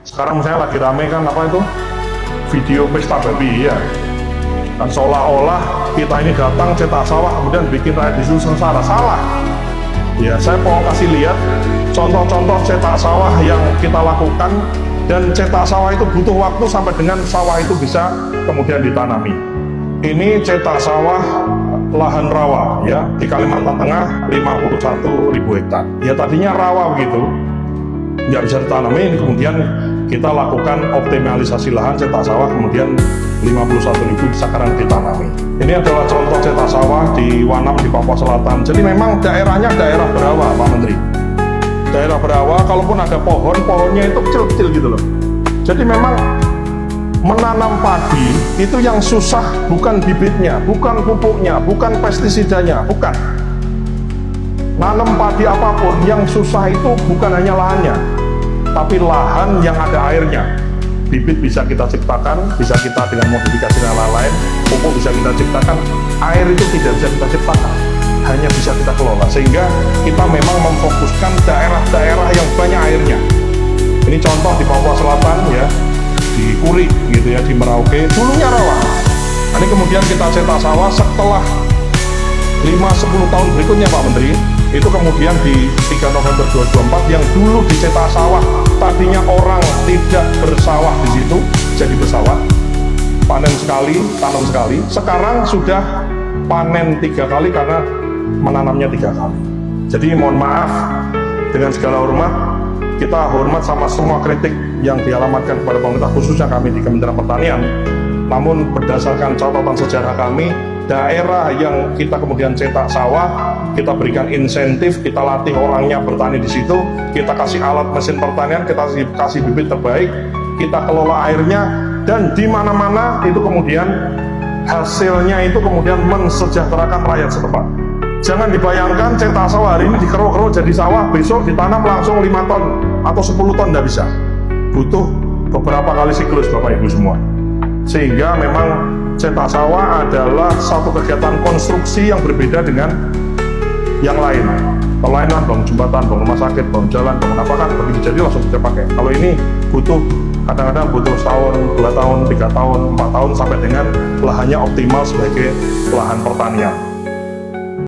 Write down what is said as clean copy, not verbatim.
Sekarang misalnya lagi rame kan apa itu video pesta babi ya, dan seolah-olah kita ini datang cetak sawah kemudian bikin rakyat di situ sengsara. Salah ya. Saya mau kasih lihat contoh-contoh cetak sawah yang kita lakukan, dan cetak sawah itu butuh waktu sampai dengan sawah itu bisa kemudian ditanami. Ini cetak sawah lahan rawa ya di Kalimantan Tengah 51.000 hektar ya, tadinya rawa begitu nggak bisa ditanami, kemudian kita lakukan optimalisasi lahan cetak sawah, kemudian 51.000 sekarang ditanami. Ini adalah contoh cetak sawah di Wanam di Papua Selatan. Jadi memang daerahnya daerah berawa, Pak Menteri. Daerah berawa, kalaupun ada pohon, pohonnya itu kecil-kecil gitu loh. Jadi memang menanam padi itu yang susah bukan bibitnya, bukan pupuknya, bukan pestisidanya, bukan. Nanam padi apapun yang susah itu bukan hanya lahannya, tapi lahan yang ada airnya. Bibit bisa kita ciptakan, bisa kita dengan modifikasi dan lain-lain, pupuk bisa kita ciptakan, air itu tidak bisa kita ciptakan, hanya bisa kita kelola. Sehingga kita memang memfokuskan daerah-daerah yang banyak airnya. Ini contoh di Papua Selatan ya, di Kuri gitu ya, di Merauke, dulunya rawa. Ini kemudian kita cetak sawah setelah 5-10 tahun berikutnya, Pak Menteri, itu kemudian di 3 November 2024 yang dulu dicetak sawah, tadinya orang tidak bersawah di situ jadi bersawah, panen sekali, tanam sekali. Sekarang sudah panen 3 kali karena menanamnya 3 kali. Jadi mohon maaf, dengan segala hormat, kita hormat sama semua kritik yang dialamatkan kepada pemerintah, khususnya kami di Kementerian Pertanian. Namun berdasarkan catatan sejarah kami, daerah yang kita kemudian cetak sawah, kita berikan insentif, kita latih orangnya bertani di situ, kita kasih alat mesin pertanian, kita kasih bibit terbaik, kita kelola airnya, dan di mana-mana itu kemudian hasilnya itu kemudian mensejahterakan rakyat setempat. Jangan dibayangkan cetak sawah hari ini dikeruk-keruk jadi sawah, besok ditanam langsung 5 ton atau 10 ton, tidak bisa. Butuh beberapa kali siklus, Bapak Ibu semua. Sehingga memang cetak sawah adalah satu kegiatan konstruksi yang berbeda dengan yang lain. Kalau lain kan bangun jembatan, bangun rumah sakit, bangun jalan, bangun apa kan begitu jadi langsung kita pakai. Kalau ini butuh, kadang-kadang butuh setahun, 2 tahun, 3 tahun, 4 tahun sampai dengan lahannya optimal sebagai lahan pertanian.